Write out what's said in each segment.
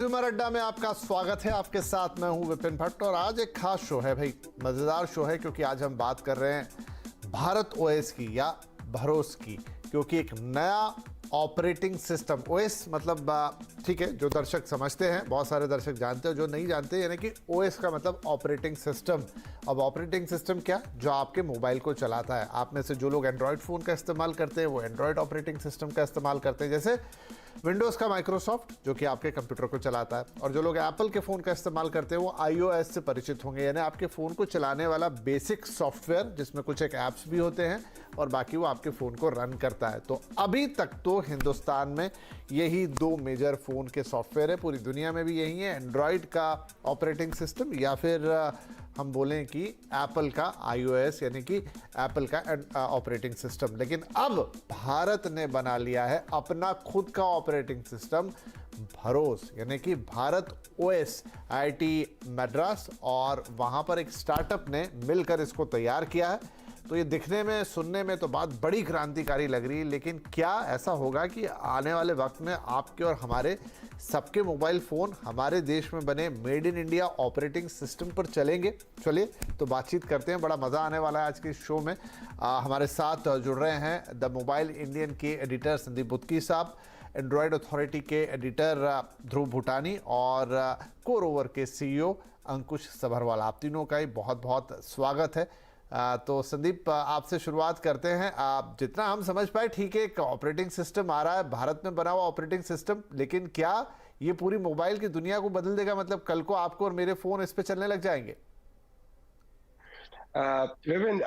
Consumer अड्डा में आपका स्वागत है। आपके साथ मैं हूं विपिन भट्ट और आज एक खास शो है भाई, मजेदार शो है क्योंकि आज हम बात कर रहे हैं भारत ओएस की या भरोस की, क्योंकि एक नया ऑपरेटिंग सिस्टम, ओएस मतलब ठीक है, जो दर्शक समझते हैं, बहुत सारे दर्शक जानते हैं, जो नहीं जानते, यानी कि ओएस का मतलब ऑपरेटिंग सिस्टम। अब ऑपरेटिंग सिस्टम क्या? जो आपके मोबाइल को चलाता है। आप में से जो लोग एंड्रॉयड फ़ोन का इस्तेमाल करते हैं वो एंड्रॉयड ऑपरेटिंग सिस्टम का इस्तेमाल करते हैं, जैसे विंडोज़ का माइक्रोसॉफ्ट जो कि आपके कंप्यूटर को चलाता है, और जो लोग एप्पल के फ़ोन का इस्तेमाल करते हैं वो iOS से परिचित होंगे, यानी आपके फ़ोन को चलाने वाला बेसिक सॉफ्टवेयर जिसमें कुछ एक ऐप्स भी होते हैं और बाकी वो आपके फ़ोन को रन करता है। तो अभी तक तो हिंदुस्तान में यही दो मेजर फ़ोन के सॉफ्टवेयर है, पूरी दुनिया में भी यही है, एंड्रॉयड का ऑपरेटिंग सिस्टम या फिर हम बोलें कि एप्पल का iOS यानी कि एप्पल का ऑपरेटिंग सिस्टम। लेकिन अब भारत ने बना लिया है अपना खुद का ऑपरेटिंग सिस्टम, भरोस, यानी कि भारत ओएस। IIT मद्रास और वहाँ पर एक स्टार्टअप ने मिलकर इसको तैयार किया है। तो ये दिखने में, सुनने में तो बात बड़ी क्रांतिकारी लग रही है, लेकिन क्या ऐसा होगा कि आने वाले वक्त में आपके और हमारे सबके मोबाइल फ़ोन हमारे देश में बने made in India operating system पर चलेंगे? चलिए तो बातचीत करते हैं, बड़ा मज़ा आने वाला है आज के शो में। हमारे साथ जुड़ रहे हैं द मोबाइल इंडियन के एडिटर संदीप बुत्की साहब, एंड्रॉयड अथॉरिटी के एडिटर ध्रुव भूटानी और कोर ओवर के CEO अंकुश सभरवाल। आप तीनों का ही बहुत बहुत स्वागत है। तो संदीप, आपसे शुरुआत करते हैं। आप जितना हम समझ पाए, ठीक है, एक ऑपरेटिंग सिस्टम आ रहा है, भारत में बना हुआ ऑपरेटिंग सिस्टम, लेकिन क्या ये पूरी मोबाइल की दुनिया को बदल देगा? मतलब कल को आपको और मेरे फोन इस पे चलने लग जाएंगे? विपिन,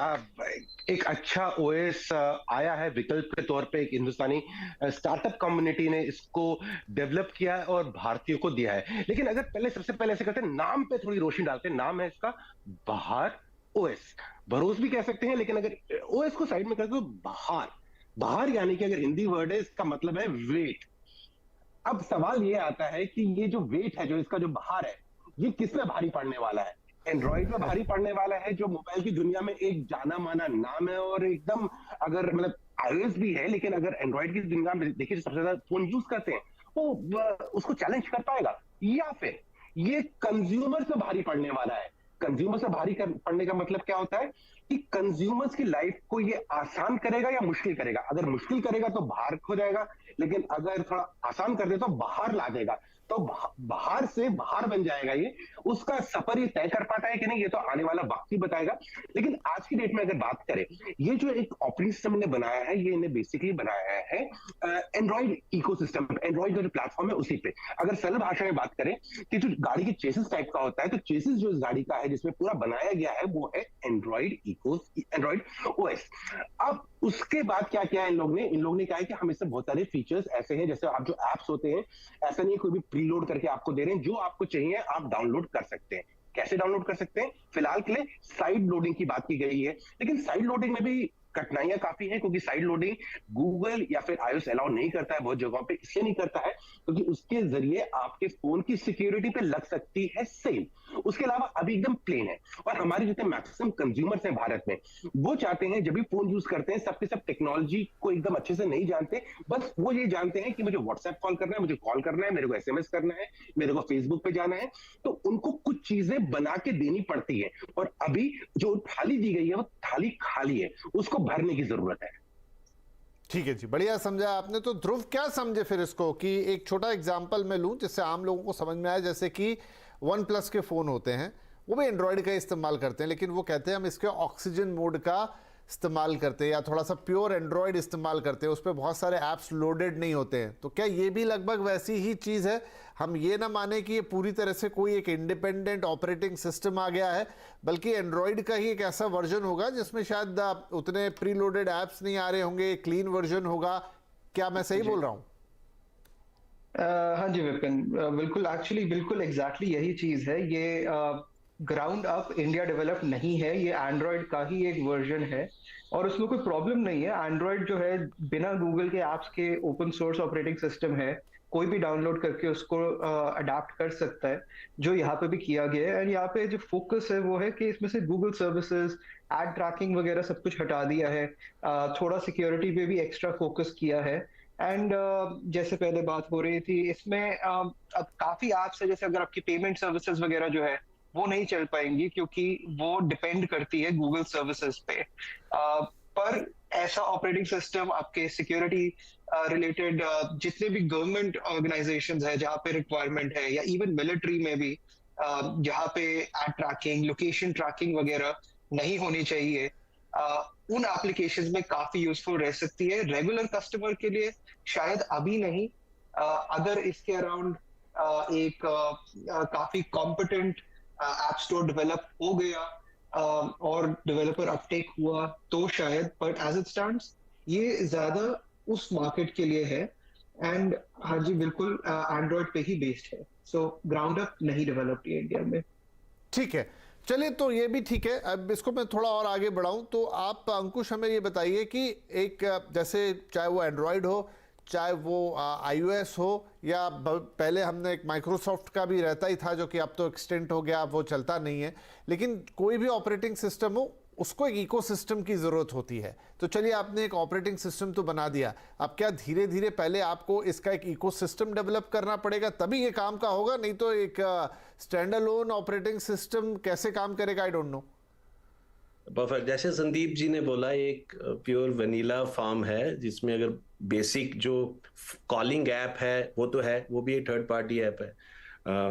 एक अच्छा ओएस आया है विकल्प के तौर पे। एक हिंदुस्तानी स्टार्टअप कम्युनिटी ने इसको डेवलप किया है और भारतीयों को दिया है। लेकिन अगर सबसे पहले ऐसे करते हैं, नाम पे थोड़ी रोशनी डालते हैं। नाम है इसका बहार ओएस, भरोस भी कह सकते हैं, लेकिन अगर ओएस को साइड में करते तो बहार। बहार यानी कि अगर हिंदी वर्ड है, इसका मतलब है वेट। अब सवाल ये आता है कि ये जो वेट है, जो इसका जो बहार है, ये किस में भारी पड़ने वाला है? एंड्रॉइड में भारी पड़ने वाला है, जो मोबाइल की दुनिया में एक जाना माना नाम है और एकदम, अगर मतलब iOS भी है, लेकिन अगर एंड्रॉइड की दुनिया में देखिए, सबसे ज्यादा फोन यूज करते हैं, वो उसको चैलेंज कर पाएगा? या फिर ये कंज्यूमर से भारी पड़ने वाला है? कंज्यूमर से पड़ने का मतलब क्या होता है कि कंज्यूमर्स की लाइफ को ये आसान करेगा या मुश्किल करेगा? अगर मुश्किल करेगा तो बाहर हो जाएगा, लेकिन अगर थोड़ा आसान कर दे तो बाहर ला देगा, तो बाहर से बाहर बन जाएगा। ये उसका सफर ये तय कर पाता है कि नहीं, ये तो आने वाला वक्त ही बताएगा। लेकिन आज की डेट में अगर बात करें, ये जो एक ऑपरेटिंग सिस्टम ने बनाया है, ये इन्हें बेसिकली बनाया है एंड्रॉइड इकोसिस्टम, एंड्रॉइड जो प्लेटफॉर्म है उसी पे। अगर सरल भाषा में बात करें कि जो गाड़ी के चेसिस टाइप का होता है, तो चेसिस जो इस गाड़ी का है, जिसमें पूरा बनाया गया है, वो है एंड्रॉइड ओएस। अब उसके बाद क्या किया है इन लोगों ने कहा है कि हम इससे बहुत सारे फीचर्स ऐसे हैं, जैसे आप जो एप्स होते हैं, ऐसा नहीं कोई भी प्रीलोड करके आपको दे रहे हैं, जो आपको चाहिए आप डाउनलोड कर सकते हैं। कैसे डाउनलोड कर सकते हैं? फिलहाल के लिए साइड लोडिंग की बात की गई है, लेकिन साइड लोडिंग में भी कठिनाइयां काफी हैं, क्योंकि साइड लोडिंग गूगल या फिर iOS अलाउ नहीं करता है बहुत जगहों पे। इसलिए नहीं करता है क्योंकि उसके जरिए आपके फोन की सिक्योरिटी पे लग सकती है सेल। उसके अलावा अभी एकदम प्लेन है, और हमारे जितने मैक्सिमम कंज्यूमर्स हैं भारत में, वो चाहते हैं, जब भी फोन यूज करते हैं, सबके सब टेक्नोलॉजी को एकदम अच्छे से नहीं जानते, बस वो ये जानते हैं कि मुझे व्हाट्सएप कॉल करना है, मुझे कॉल करना है, मेरे को SMS करना है, मेरे को फेसबुक पे जाना है। तो उनको कुछ चीजें बना के देनी पड़ती है, और अभी जो थाली दी गई है वो थाली खाली है, उसको भरने की जरूरत है। ठीक है जी, बढ़िया समझा आपने। तो ध्रुव, क्या समझे फिर इसको? कि एक छोटा एग्जांपल मैं लूं जिससे आम लोगों को समझ में आए। जैसे कि OnePlus के फ़ोन होते हैं, वो भी एंड्रॉयड का इस्तेमाल करते हैं, लेकिन वो कहते हैं हम इसके ऑक्सीजन मोड का इस्तेमाल करते हैं या थोड़ा सा प्योर एंड्रॉयड इस्तेमाल करते हैं, उस पर बहुत सारे ऐप्स लोडेड नहीं होते हैं। तो क्या ये भी लगभग वैसी ही चीज़ है? हम ये ना माने कि ये पूरी तरह से कोई एक इंडिपेंडेंट ऑपरेटिंग सिस्टम आ गया है, बल्कि एंड्रॉयड का ही एक ऐसा वर्जन होगा जिसमें शायद उतने प्री लोडेड ऐप्स नहीं आ रहे होंगे, क्लीन वर्जन होगा। क्या मैं सही बोल रहा हूँ? हाँ जी विपिन, बिल्कुल, एक्चुअली बिल्कुल एग्जैक्टली यही चीज है। ये ग्राउंड अप इंडिया डेवलप नहीं है, ये एंड्रॉयड का ही एक वर्जन है और उसमें कोई प्रॉब्लम नहीं है। एंड्रॉयड जो है बिना गूगल के ऐप्स के ओपन सोर्स ऑपरेटिंग सिस्टम है, कोई भी डाउनलोड करके उसको अडाप्ट कर सकता है, जो यहाँ पे भी किया गया है। और यहाँ पे जो फोकस है वो है कि इसमें से गूगल सर्विसेज, एड ट्रैकिंग वगैरह सब कुछ हटा दिया है, थोड़ा सिक्योरिटी पे भी एक्स्ट्रा फोकस किया है। एंड जैसे पहले बात हो रही थी इसमें अब काफी ऐप्स है, जैसे अगर आपकी पेमेंट सर्विसेज वगैरह जो है वो नहीं चल पाएंगी क्योंकि वो डिपेंड करती है गूगल सर्विसेज पे। पर ऐसा ऑपरेटिंग सिस्टम आपके सिक्योरिटी रिलेटेड जितने भी गवर्नमेंट ऑर्गेनाइजेशंस है जहाँ पे रिक्वायरमेंट है, या इवन मिलिट्री में भी जहाँ पे एड ट्रैकिंग, लोकेशन ट्रैकिंग वगैरह नहीं होनी चाहिए, उन एप्लीकेशंस में काफी यूजफुल रह सकती है। रेगुलर कस्टमर के लिए शायद अभी नहीं, अगर इसके अराउंड एक काफी कॉम्पिटेंट ऐप स्टोर डेवलप हो गया और डेवलपर अपटेक हुआ तो शायद, बट एज इट स्टैंड्स ये ज्यादा उस मार्केट के लिए है। एंड हाँ जी बिल्कुल एंड्रॉइड पे ही बेस्ड है, सो ग्राउंड अप नहीं डेवलप्ड है इंडिया में। ठीक है, चलिए तो ये भी ठीक है। अब इसको मैं थोड़ा और आगे बढ़ाऊं तो आप अंकुश हमें ये बताइए कि एक जैसे चाहे वो एंड्रॉयड हो, चाहे वो iOS हो, या पहले हमने एक माइक्रोसॉफ्ट का भी रहता ही था जो कि अब तो एक्सटेंट हो गया, अब वो चलता नहीं है, लेकिन कोई भी ऑपरेटिंग सिस्टम हो उसको एक इकोसिस्टम की ज़रूरत होती है। तो चलिए आपने एक ऑपरेटिंग सिस्टम तो बना दिया, अब क्या धीरे धीरे पहले आपको इसका एक इकोसिस्टम डेवलप करना पड़ेगा तभी ये काम का होगा? नहीं तो एक स्टैंड अलोन ऑपरेटिंग सिस्टम कैसे काम करेगा? I don't know. परफेक्ट, जैसे संदीप जी ने बोला, एक प्योर वनीला फॉर्म है जिसमें अगर बेसिक जो कॉलिंग ऐप है वो तो है, वो भी एक थर्ड पार्टी ऐप है,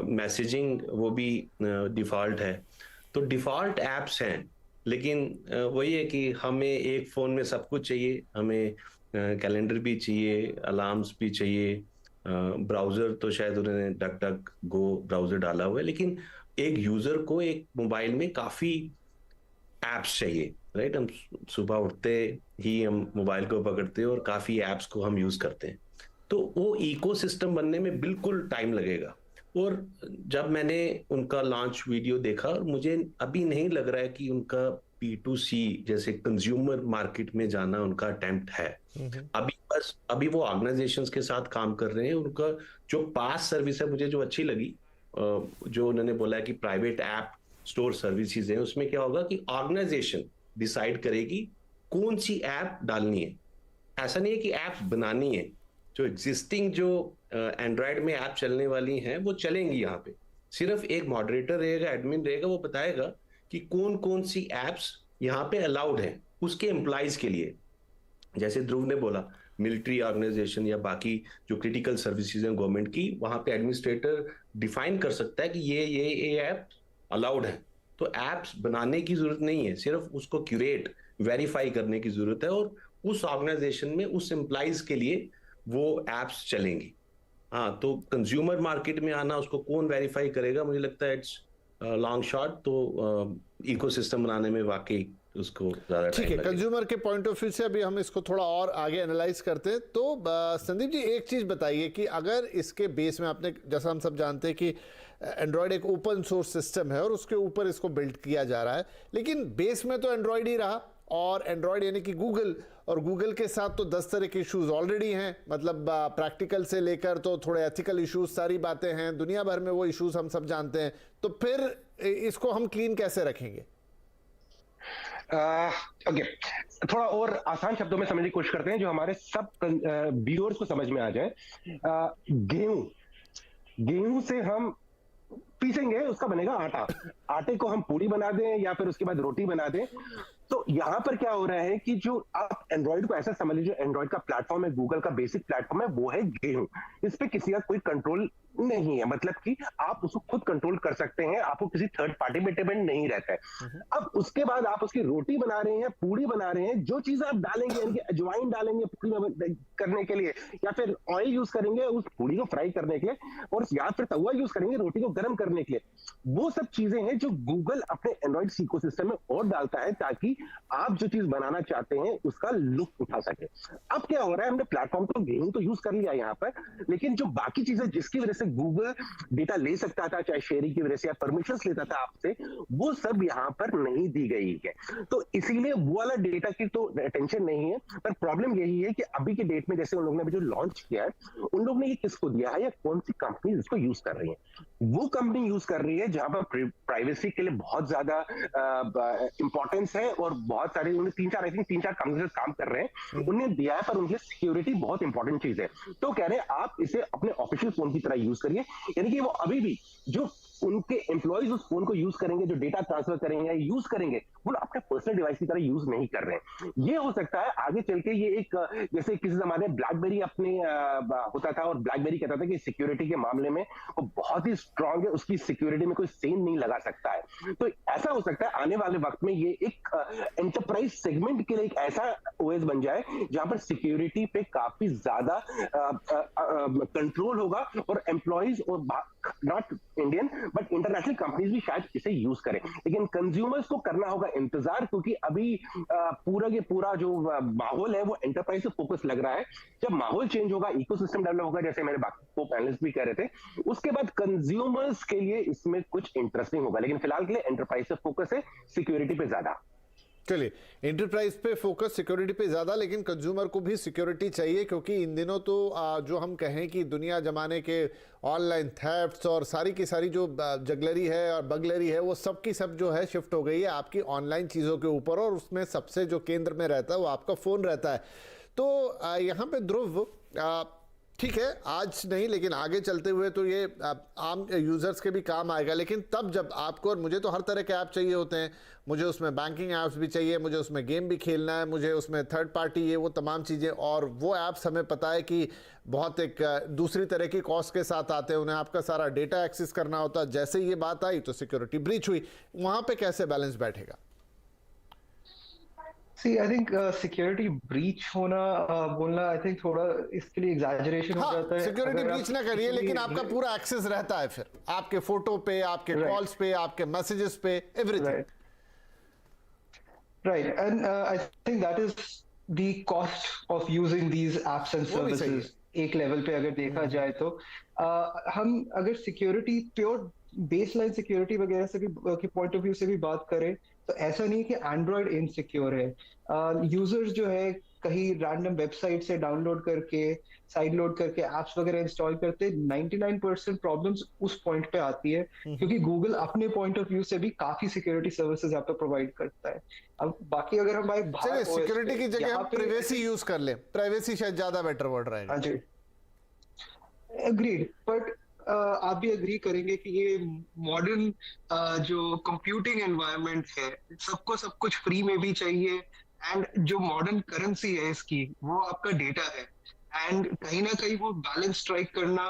मैसेजिंग वो भी डिफॉल्ट है, तो डिफॉल्ट ऐप्स हैं। लेकिन वही है कि हमें एक फ़ोन में सब कुछ चाहिए, हमें कैलेंडर भी चाहिए, अलार्म्स भी चाहिए, ब्राउज़र तो शायद उन्होंने डक डक गो ब्राउज़र डाला हुआ है, लेकिन एक यूज़र को एक मोबाइल में काफ़ी ऐप्स चाहिए, राइट? हम सुबह उठते ही हम मोबाइल को पकड़ते हैं और काफ़ी ऐप्स को हम यूज़ करते हैं, तो वो इकोसिस्टम बनने में बिल्कुल टाइम लगेगा। और जब मैंने उनका लॉन्च वीडियो देखा, मुझे अभी नहीं लग रहा है कि उनका P2C जैसे कंज्यूमर मार्केट में जाना उनका अटेम्प्ट है। अभी वो ऑर्गेनाइजेशंस के साथ काम कर रहे हैं। उनका जो पास सर्विस है मुझे जो अच्छी लगी, जो उन्होंने बोला है कि प्राइवेट ऐप स्टोर सर्विसेज है, उसमें क्या होगा कि ऑर्गेनाइजेशन डिसाइड करेगी कौन सी ऐप डालनी है। ऐसा नहीं है कि ऐप्स बनानी है, जो एग्जिस्टिंग जो एंड्रॉयड में ऐप चलने वाली हैं वो चलेंगी। यहाँ पे सिर्फ एक मॉडरेटर रहेगा, एडमिन रहेगा, वो बताएगा कि कौन कौन सी ऐप्स यहाँ पे अलाउड हैं उसके एम्प्लॉइज के लिए। जैसे ध्रुव ने बोला, मिलिट्री ऑर्गेनाइजेशन या बाकी जो क्रिटिकल सर्विसेज हैं गवर्नमेंट की, वहां पे एडमिनिस्ट्रेटर डिफाइन कर सकता है कि ये ऐप अलाउड है। तो ऐप्स बनाने की जरूरत नहीं है, सिर्फ उसको क्यूरेट वेरीफाई करने की जरूरत है, और उस ऑर्गेनाइजेशन में उस एम्प्लॉइज के लिए वो ऐप्स चलेंगी। हाँ, तो कंज्यूमर मार्केट में आना उसको कौन वेरीफाई करेगा? मुझे लगता है इट्स लॉन्ग शॉट, तो इकोसिस्टम बनाने में वाकई उसको ज्यादा ठीक है। कंज्यूमर के पॉइंट ऑफ व्यू से अभी हम इसको थोड़ा और आगे एनालाइज करते हैं। तो संदीप जी एक चीज बताइए कि अगर इसके बेस में, आपने जैसा हम सब जानते हैं कि एंड्रॉयड एक ओपन सोर्स सिस्टम है और उसके ऊपर इसको बिल्ड किया जा रहा है, लेकिन बेस में तो एंड्रॉयड ही रहा, और एंड्रॉयड यानी कि गूगल, और गूगल के साथ तो 10 तरह के इश्यूज ऑलरेडी हैं, मतलब प्रैक्टिकल से लेकर तो थोड़े एथिकल इश्यूज, सारी बातें हैं, दुनिया भर में वो इश्यूज हम सब जानते हैं। तो फिर इसको हम क्लीन कैसे रखेंगे? ओके, थोड़ा और आसान शब्दों में समझने की कोशिश करते हैं जो हमारे सब व्यूअर्स को समझ में आ जाए। गेहूं से हम पीसेंगे, उसका बनेगा आटा। आटे को हम पूड़ी बना दें या फिर उसके बाद रोटी बना दें। तो यहां पर क्या हो रहा है कि जो आप एंड्रॉइड को ऐसा समझ लीजिए, एंड्रॉइड का प्लेटफॉर्म है, गूगल का बेसिक प्लेटफॉर्म है, वो है गेहूं। इस पे किसी का कोई कंट्रोल नहीं है, मतलब कि आप उसको खुद कंट्रोल कर सकते हैं, आपको किसी थर्ड पार्टी पे डिपेंड नहीं रहता है। अब उसके बाद आप उसकी रोटी बना रहे हैं, पूड़ी बना रहे हैं, जो चीज आप डालेंगे, यानी कि अजवाइन डालेंगे पूड़ी करने के लिए, या फिर ऑयल यूज करेंगे उस पूड़ी को फ्राई करने के लिए, और या फिर तवा यूज करेंगे रोटी को गर्म करने के लिए। वो सब चीजें हैं जो गूगल अपने एंड्रॉइड इकोसिस्टम में और डालता है ताकि आप जो चीज बनाना चाहते हैं उसका लुत्फ उठा सके। अब क्या हो रहा है, हमने प्लेटफॉर्म तो गेहूं तो यूज कर लिया यहाँ पर, लेकिन जो बाकी चीजें जिसकी वजह से से गूगल डेटा ले सकता था, चाहे शेयरिंग की वजह से या परमिशंस लेता था आपसे, वो सब यहाँ पर नहीं दी गई है। तो इसीलिए वो वाला डेटा की तो टेंशन नहीं है, पर प्रॉब्लम यही है कि अभी के डेट में जैसे उन लोगों ने अभी जो लॉन्च किया है, उन लोगों ने ये किसको दिया है या कौन सी कंपनी इसको यूज कर रही है। वो कंपनी यूज कर रही है जहां पर प्राइवेसी के लिए बहुत ज्यादा इंपॉर्टेंस है और बहुत सारे उन्हें तीन चार कंपनी काम कर रहे हैं, उन्हें दिया है, पर उनके सिक्योरिटी बहुत इंपॉर्टेंट चीज है। तो कह रहे हैं आप इसे अपने ऑफिशियल फोन की तरह यूज करिए, यानी कि वो अभी भी जो उनके एम्प्लॉइज उस फोन को यूज करेंगे, जो डेटा ट्रांसफर करेंगे या यूज करेंगे, वो अपने पर्सनल डिवाइस की तरह यूज नहीं कर रहे हैं। ये हो सकता है आगे चल के ये एक, जैसे किसी जमाने में ब्लैकबेरी अपने होता था और ब्लैकबेरी कहता था कि सिक्योरिटी के मामले में वो बहुत ही स्ट्रांग है, उसकी सिक्योरिटी में कोई सेन नहीं लगा सकता है। तो ऐसा हो सकता है आने वाले वक्त में ये एक एंटरप्राइज सेगमेंट के लिए एक ऐसा ओएस बन जाए जहां पर सिक्योरिटी पे काफी ज्यादा कंट्रोल होगा और एम्प्लॉइज और not Indian but international companies भी शायद इसे यूज करें। लेकिन कंज्यूमर्स को करना होगा इंतजार, क्योंकि अभी पूरा के पूरा जो माहौल है वो एंटरप्राइज से फोकस लग रहा है। जब माहौल चेंज होगा, इकोसिस्टम डेवलप होगा, जैसे मेरे बाकी पैनलिस्ट भी कह रहे थे, उसके बाद कंज्यूमर्स के लिए इसमें कुछ इंटरेस्टिंग होगा। लेकिन फिलहाल के लिए एंटरप्राइज से फोकस है, सिक्योरिटी पे ज्यादा। चलिए, एंटरप्राइज पे फोकस, सिक्योरिटी पे ज़्यादा, लेकिन कंज्यूमर को भी सिक्योरिटी चाहिए, क्योंकि इन दिनों तो जो हम कहें कि दुनिया जमाने के ऑनलाइन थेफ्ट्स और सारी की सारी जो जगलरी है और बगलरी है, वो सब की सब जो है शिफ्ट हो गई है आपकी ऑनलाइन चीज़ों के ऊपर, और उसमें सबसे जो केंद्र में रहता है वो आपका फ़ोन रहता है। तो यहाँ पे ध्रुव, ठीक है आज नहीं लेकिन आगे चलते हुए तो ये आम यूज़र्स के भी काम आएगा, लेकिन तब जब आपको, और मुझे तो हर तरह के ऐप चाहिए होते हैं, मुझे उसमें बैंकिंग ऐप्स भी चाहिए, मुझे उसमें गेम भी खेलना है, मुझे उसमें थर्ड पार्टी ये वो तमाम चीज़ें, और वो ऐप्स हमें पता है कि बहुत एक दूसरी तरह की कॉस्ट के साथ आते हैं, उन्हें आपका सारा डेटा एक्सेस करना होता है। जैसे ये बात आई तो सिक्योरिटी ब्रीच हुई, वहाँ पर कैसे बैलेंस बैठेगा? See, I think security breach होना बोलना आई थिंक थोड़ा इसके लिए एग्जैजरेशन हो जाता है। सिक्योरिटी ब्रीच ना करिए, लेकिन आपका पूरा एक्सेस रहता है फिर आपके फोटो पे, आपके कॉल्स पे, आपके मैसेजेस पे, everything. Right, and I think that is the cost of using these apps and services. एक लेवल पे अगर देखा जाए तो हम अगर सिक्योरिटी, प्योर बेसलाइन सिक्योरिटी वगैरह से भी के पॉइंट ऑफ व्यू से भी बात करें तो ऐसा नहीं कि एंड्रॉइड इनसिक्योर है। यूजर्स जो है कहीं रैंडम वेबसाइट से डाउनलोड करके, साइड लोड करके एप्स वगैरह इंस्टॉल करते, 99% प्रॉब्लम्स उस पॉइंट पे आती है, क्योंकि गूगल अपने पॉइंट ऑफ व्यू से भी काफी सिक्योरिटी सर्विसेज यहाँ पे प्रोवाइड करता है। अब बाकी अगर हम भाई सिक्योरिटी की जगह हम प्राइवेसी यूज कर ले, प्राइवेसी शायद ज्यादा बेटर वर्ड रहेगा। हाँ जी, एग्रीड, बट आप भी एग्री करेंगे कि ये मॉडर्न जो कंप्यूटिंग एनवायरनमेंट है, सबको सब कुछ फ्री में भी चाहिए, एंड जो मॉडर्न करेंसी है इसकी वो आपका डेटा है, एंड कहीं ना कहीं वो बैलेंस स्ट्राइक करना,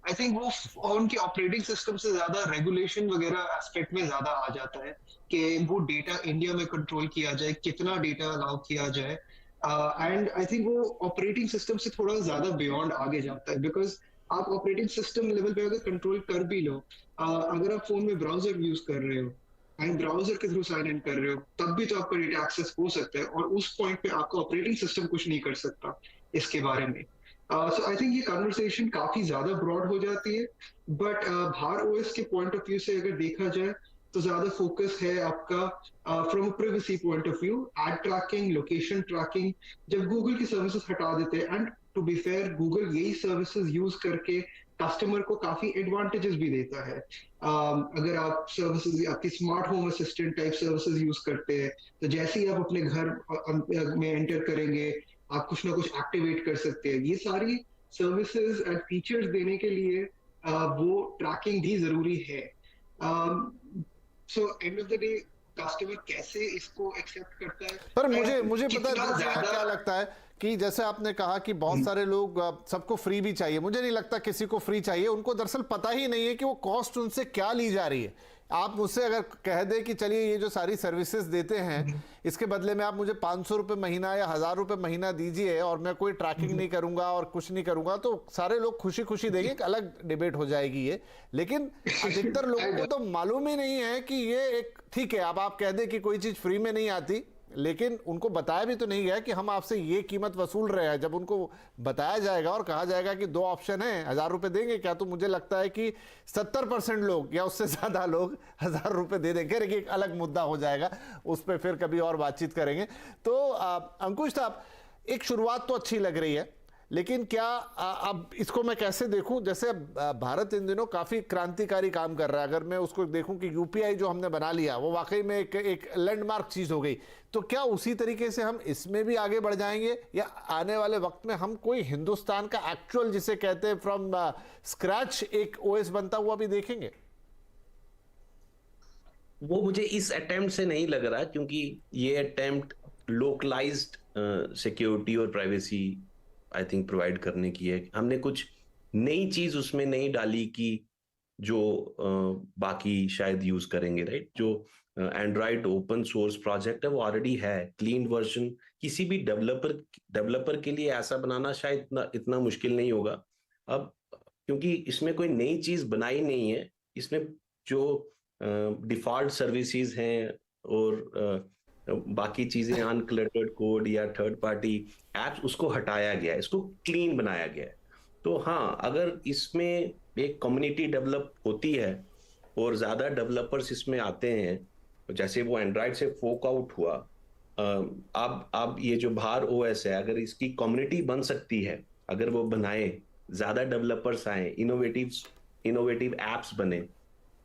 आई थिंक वो उनके ऑपरेटिंग सिस्टम से ज्यादा रेगुलेशन वगैरह एस्पेक्ट में ज्यादा आ जाता है कि वो डेटा इंडिया में कंट्रोल किया जाए, कितना डेटा अलाउ किया जाए, एंड आई थिंक वो ऑपरेटिंग सिस्टम से थोड़ा ज्यादा बियॉन्ड आगे जाता है। बिकॉज आप ऑपरेटिंग सिस्टम लेवल पे अगर कंट्रोल कर भी लो, अगर आप फोन में ब्राउजर यूज कर रहे हो एंड ब्राउजर के थ्रू साइन इन कर रहे हो, तब भी तो आपका डेटा एक्सेस हो सकता है, और उस पॉइंट पे आपका ऑपरेटिंग सिस्टम कुछ नहीं कर सकता इसके बारे में। सो आई थिंक ये कन्वर्सेशन काफी ज्यादा ब्रॉड हो जाती है, बट बाहर ओएस के पॉइंट ऑफ व्यू से अगर देखा जाए तो ज्यादा फोकस है आपका from privacy point of view, ad tracking, location tracking, जब गूगल की सर्विसेज हटा देते हैं, and to be fair Google यही सर्विसेज यूज करके कस्टमर को काफी एडवांटेजेस भी देता है। अगर आप सर्विसेज, आपकी smart home assistant type services use करते हैं, तो जैसे ही आप अपने घर में एंटर करेंगे आप कुछ ना कुछ एक्टिवेट कर सकते हैं। ये सारी सर्विसेज एंड फीचर्स देने के लिए वो ट्रैकिंग भी जरूरी है। So end of the day customer कैसे इसको एक्सेप्ट करता है। पर मुझे पता है क्या लगता है कि जैसे आपने कहा कि बहुत सारे लोग, सबको फ्री भी चाहिए, मुझे नहीं लगता किसी को फ्री चाहिए, उनको दरअसल पता ही नहीं है कि वो कॉस्ट उनसे क्या ली जा रही है। आप मुझसे अगर कह दे कि चलिए ये जो सारी सर्विसेज देते हैं इसके बदले में आप मुझे 500 रुपये महीना या 1000 रुपये महीना दीजिए और मैं कोई ट्रैकिंग नहीं करूंगा और कुछ नहीं करूंगा, तो सारे लोग खुशी खुशी देंगे, एक अलग डिबेट हो जाएगी ये। लेकिन अधिकतर लोगों को तो मालूम ही नहीं है कि ये एक, ठीक है अब आप कह दें कि कोई चीज फ्री में नहीं आती, लेकिन उनको बताया भी तो नहीं गया कि हम आपसे ये कीमत वसूल रहे हैं। जब उनको बताया जाएगा और कहा जाएगा कि 2 ऑप्शन है, 1000 रुपए देंगे क्या, तो मुझे लगता है कि 70% लोग या उससे ज्यादा लोग 1000 रुपए दे देंगे। एक अलग मुद्दा हो जाएगा, उस पर फिर कभी और बातचीत करेंगे। तो अंकुश साहब, एक शुरुआत तो अच्छी लग रही है, लेकिन क्या अब इसको मैं कैसे देखूं? जैसे भारत इन दिनों काफी क्रांतिकारी काम कर रहा है। अगर मैं उसको देखूं कि यूपीआई जो हमने बना लिया वो वाकई में एक लैंडमार्क चीज हो गई, तो क्या उसी तरीके से हम इसमें भी आगे बढ़ जाएंगे, या आने वाले वक्त में हम कोई हिंदुस्तान का एक्चुअल जिसे कहते हैं फ्रॉम स्क्रैच एक ओएस बनता हुआ भी देखेंगे? वो मुझे इस अटेम्प्ट से नहीं लग रहा, क्योंकि ये अटेम्प्ट लोकलाइज्ड सिक्योरिटी और प्राइवेसी आई थिंक प्रोवाइड करने की है। हमने कुछ नई चीज उसमें नहीं डाली कि जो बाकी शायद यूज करेंगे, राइट? जो एंड्रॉइड ओपन सोर्स प्रोजेक्ट है वो ऑलरेडी है, क्लीन वर्जन। किसी भी डेवलपर के लिए ऐसा बनाना शायद इतना मुश्किल नहीं होगा अब, क्योंकि इसमें कोई नई चीज बनाई नहीं है। इसमें जो डिफॉल्ट सर्विसेज हैं और बाकी चीजें, अनक्लटर्ड कोड या थर्ड पार्टी एप्स, उसको हटाया गया है, इसको क्लीन बनाया गया है। तो हाँ, अगर इसमें एक कम्युनिटी डेवलप होती है और ज्यादा डेवलपर्स इसमें आते हैं, जैसे वो एंड्रॉइड से फोक आउट हुआ, अब ये जो भार ओएस है, अगर इसकी कम्युनिटी बन सकती है, अगर वो बनाए, ज्यादा डेवलपर्स आए, इनोवेटिव एप्स बने,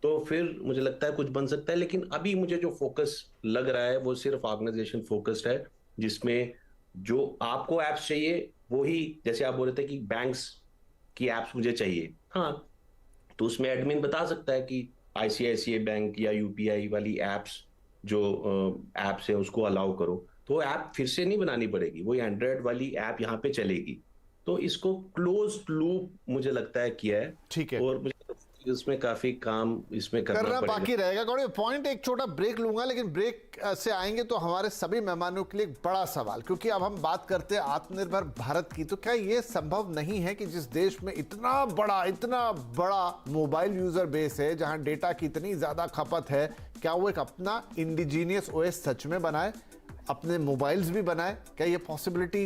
तो फिर मुझे लगता है कुछ बन सकता है। लेकिन अभी मुझे जो फोकस लग रहा है वो सिर्फ ऑर्गेनाइजेशन फोकस्ड है, जिसमें जो आपको एप्स चाहिए वो ही, जैसे आप बोल रहे थे कि बैंक्स की एप्स मुझे चाहिए, हाँ, तो उसमें एडमिन बता सकता है कि आईसीआईसीआई बैंक या यूपीआई वाली एप्स जो एप्स है उसको अलाउ करो, तो वो ऐप फिर से नहीं बनानी पड़ेगी, वो एंड्रॉइड वाली ऐप यहाँ पे चलेगी। तो इसको क्लोज लूप मुझे लगता है किया है, ठीक है, और मुझे उसमें काफी काम इसमें करना बाकी रहेगा। गौड़ी पॉइंट, एक छोटा ब्रेक लूंगा, लेकिन ब्रेक से आएंगे तो हमारे सभी मेहमानों के लिए एक बड़ा सवाल, क्योंकि अब हम बात करते हैं आत्मनिर्भर भारत की, तो क्या ये संभव नहीं है कि जिस देश में इतना बड़ा मोबाइल यूजर बेस है, जहां डेटा की इतनी ज्यादा खपत है, क्या वो एक अपना इंडिजीनियस ओएस सच में बनाए, अपने मोबाइल्स भी बनाए? क्या ये पॉसिबिलिटी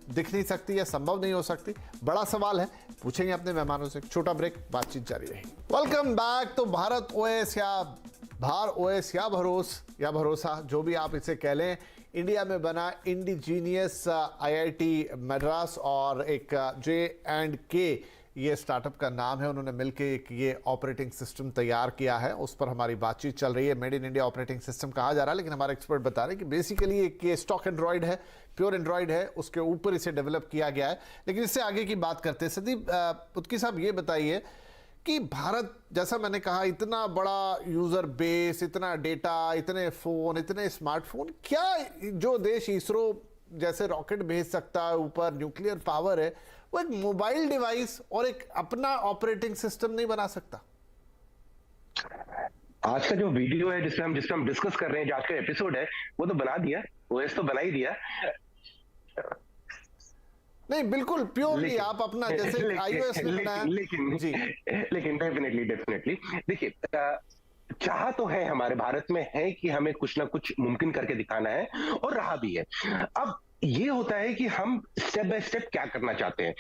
दिख नहीं सकती या संभव नहीं हो सकती? बड़ा सवाल है, पूछेंगे अपने मेहमानों से। छोटा ब्रेक, बातचीत जारी रहेगी। Welcome back. तो भारत ओएस या भार ओएस या भरोसा, जो भी आप इसे कह लें, इंडिया में बना इंडिजीनियस आईआईटी मद्रास और एक J&K ये स्टार्टअप का नाम है, उन्होंने मिलकर एक ये ऑपरेटिंग सिस्टम तैयार किया है, उस पर हमारी बातचीत चल रही है। Made in India operating system कहा जा रहा है, लेकिन हमारे एक्सपर्ट बता रहे हैं कि बेसिकली एक ये स्टॉक एंड्रॉइड है, प्योर एंड्रॉइड है, उसके ऊपर इसे डेवलप किया गया है। लेकिन इससे आगे की बात करते हैं, संदीप पुत्की साहब, ये बताइए कि भारत, जैसा मैंने कहा, इतना बड़ा यूजर बेस, इतना डेटा, इतने फोन, इतने स्मार्टफोन, क्या जो देश इसरो जैसे रॉकेट भेज सकता है ऊपर, न्यूक्लियर पावर है, वो एक मोबाइल डिवाइस और एक अपना ऑपरेटिंग सिस्टम नहीं बना सकता? आज का जो वीडियो है जिसमें हम डिस्कस कर रहे हैं, जो आज का एपिसोड है, वो तो बना दिया, ओएस तो बना ही दिया। नहीं, बिल्कुल प्योरली आप अपना जैसे आईओएस में बनाया। लेकिन डेफिनेटली देखिए, चाह तो है, हमारे भारत में है कि हमें कुछ ना कुछ मुमकिन करके दिखाना है, और रहा भी है। अब ये होता है कि हम स्टेप बाय स्टेप क्या करना चाहते हैं।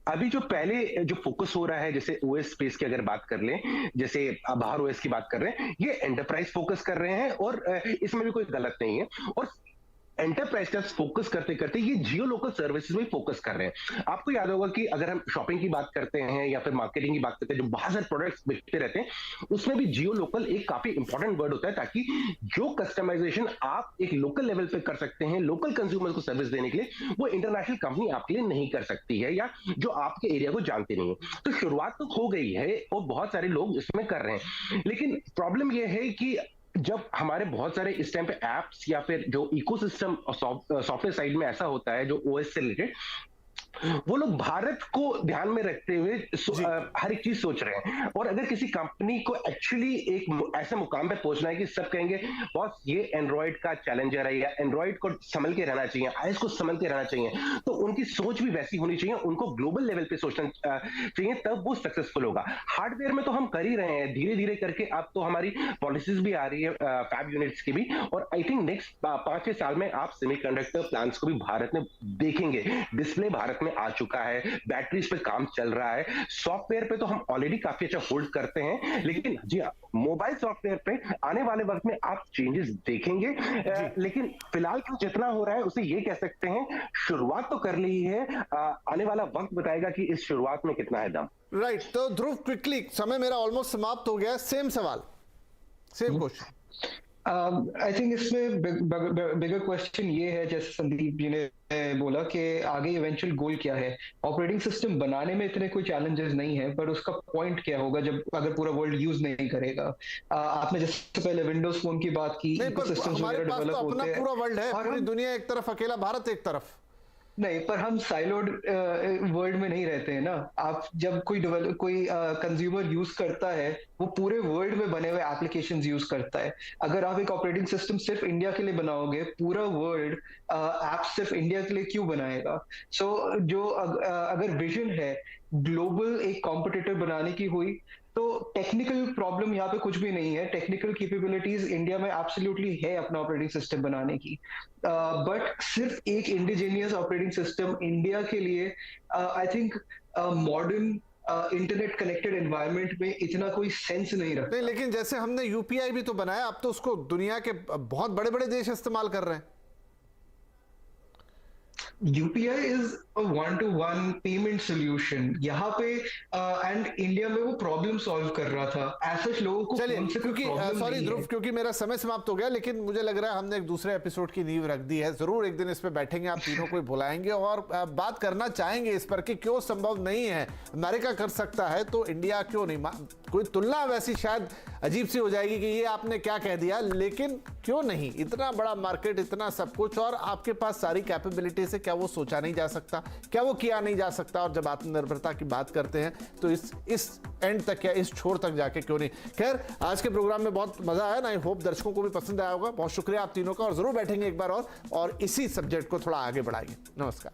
अभी जो पहले जो फोकस हो रहा है, जैसे ओएस स्पेस की अगर बात कर लें, जैसे भार ओएस की बात कर रहे हैं, ये एंटरप्राइज फोकस कर रहे हैं, और इसमें भी कोई गलत नहीं है। और एंटरप्राइज का फोकस करते करते ये जियो लोकल सर्विसेज में फोकस कर रहे हैं। आपको याद होगा कि अगर हम शॉपिंग की बात करते हैं या फिर मार्केटिंग की बात करते हैं, जो बहुत सारे प्रोडक्ट्स बिकते रहते हैं, उसमें भी जियो लोकल एक काफी इंपॉर्टेंट वर्ड होता है, ताकि जो कस्टमाइजेशन आप एक लोकल लेवल पे कर सकते हैं लोकल कंज्यूमर्स को सर्विस देने के लिए, वो इंटरनेशनल कंपनी आपके लिए नहीं कर सकती है, या जो आपके एरिया को जानते नहीं है। तो शुरुआत तो हो गई है और बहुत सारे लोग इसमें कर रहे हैं, लेकिन प्रॉब्लम यह है कि जब हमारे बहुत सारे इस टाइम पे एप्स या फिर जो इकोसिस्टम सॉफ्टवेयर साइड में ऐसा होता है जो ओएस से रिलेटेड, वो लोग भारत को ध्यान में रखते हुए हर एक चीज सोच रहे हैं। और अगर किसी कंपनी को एक्चुअली एक ऐसे मुकाम पे पहुंचना है कि सब कहेंगे बॉस ये एंड्रॉइड का चैलेंजर है या एंड्रॉइड को संभल के रहना चाहिए, आईओएस को संभल के रहना चाहिए, तो उनकी सोच भी वैसी होनी चाहिए, उनको ग्लोबल लेवल पे सोचना चाहिए, तब वो सक्सेसफुल होगा। हार्डवेयर में तो हम कर ही रहे हैं धीरे धीरे करके, अब तो हमारी पॉलिसीज भी आ रही है फैब यूनिट्स की भी, और आई थिंक नेक्स्ट 5-6 साल में आप सेमीकंडक्टर प्लांट्स को भी भारत में देखेंगे। डिस्प्ले भारत में आ चुका है, बैटरीज पे काम चल रहा है, सॉफ्टवेयर पे तो हम ऑलरेडी काफी अच्छा होल्ड करते हैं, लेकिन जी हाँ, मोबाइल सॉफ्टवेयर पे आने वाले वक्त में आप चेंजेस देखेंगे। लेकिन फिलहाल क्यों जितना हो रहा है उसे ये कह सकते हैं शुरुआत तो कर ली है, आने वाला वक्त बताएगा कि इस शुरुआत में कितना है दम। राइट, तो ध्रुव क्विकली, समय मेरा ऑलमोस्ट समाप्त हो गया, सेम सवाल, सेम क्वेश्चन। आई थिंक इसमें बिगर क्वेश्चन ये है, जैसे संदीप जी ने बोला कि आगे इवेंचुअल गोल क्या है। ऑपरेटिंग सिस्टम बनाने में इतने कोई चैलेंजेस नहीं है, पर उसका पॉइंट क्या होगा जब अगर पूरा वर्ल्ड यूज नहीं करेगा। आपने जैसे पहले विंडोज फोन की बात की, इकोसिस्टम्स वगैरह डेवलप होते हैं, पूरा वर्ल्ड है, पूरी दुनिया एक तरफ, अकेला भारत एक तरफ। नहीं, पर हम साइलोड वर्ल्ड में नहीं रहते हैं ना। आप जब कोई कंज्यूमर यूज करता है, वो पूरे वर्ल्ड में बने हुए एप्लीकेशंस यूज करता है। अगर आप एक ऑपरेटिंग सिस्टम सिर्फ इंडिया के लिए बनाओगे, पूरा वर्ल्ड ऐप सिर्फ इंडिया के लिए क्यों बनाएगा? सो जो अगर विजन है ग्लोबल एक कॉम्पिटिटर बनाने की हुई, तो टेक्निकल प्रॉब्लम यहाँ पे कुछ भी नहीं है। टेक्निकल कैपेबिलिटीज इंडिया में एब्सोल्युटली है अपना ऑपरेटिंग सिस्टम बनाने की, बट सिर्फ एक इंडिजीनियस ऑपरेटिंग सिस्टम इंडिया के लिए I think modern internet connected environment में इतना कोई सेंस नहीं रखता। नहीं, लेकिन जैसे हमने यूपीआई भी तो बनाया, अब तो उसको दुनिया के बहुत बड़े बड़े देश इस्तेमाल कर रहे हैं। UPI is a one-to-one payment solution यहाँ पे, एंड इंडिया में वो प्रॉब्लम सॉल्व कर रहा था। ऐसे लोगों को चलिए, क्योंकि सॉरी ध्रुव, क्योंकि मेरा समय समाप्त हो गया, लेकिन मुझे लग रहा है हमने एक दूसरे एपिसोड की नींव रख दी है। जरूर एक दिन इस पे बैठेंगे, आप तीनों को बुलाएंगे और बात करना चाहेंगे इस पर कि क्यों संभव नहीं है। अमेरिका कर सकता है तो इंडिया क्यों नहीं? कोई तुलना वैसी शायद अजीब सी हो जाएगी कि ये आपने क्या कह दिया, लेकिन क्यों नहीं? इतना बड़ा मार्केट, इतना सब कुछ, और आपके पास सारी कैपेबिलिटी से क्या वो सोचा नहीं जा सकता? क्या वो किया नहीं जा सकता? और जब आत्मनिर्भरता की बात करते हैं तो इस एंड तक या इस छोर तक जाके क्यों नहीं? खैर, आज के प्रोग्राम में बहुत मजा आया, आई होप दर्शकों को भी पसंद आया होगा। बहुत शुक्रिया आप तीनों का, और जरूर बैठेंगे एक बार और इसी सब्जेक्ट को थोड़ा आगे बढ़ाएंगे। नमस्कार।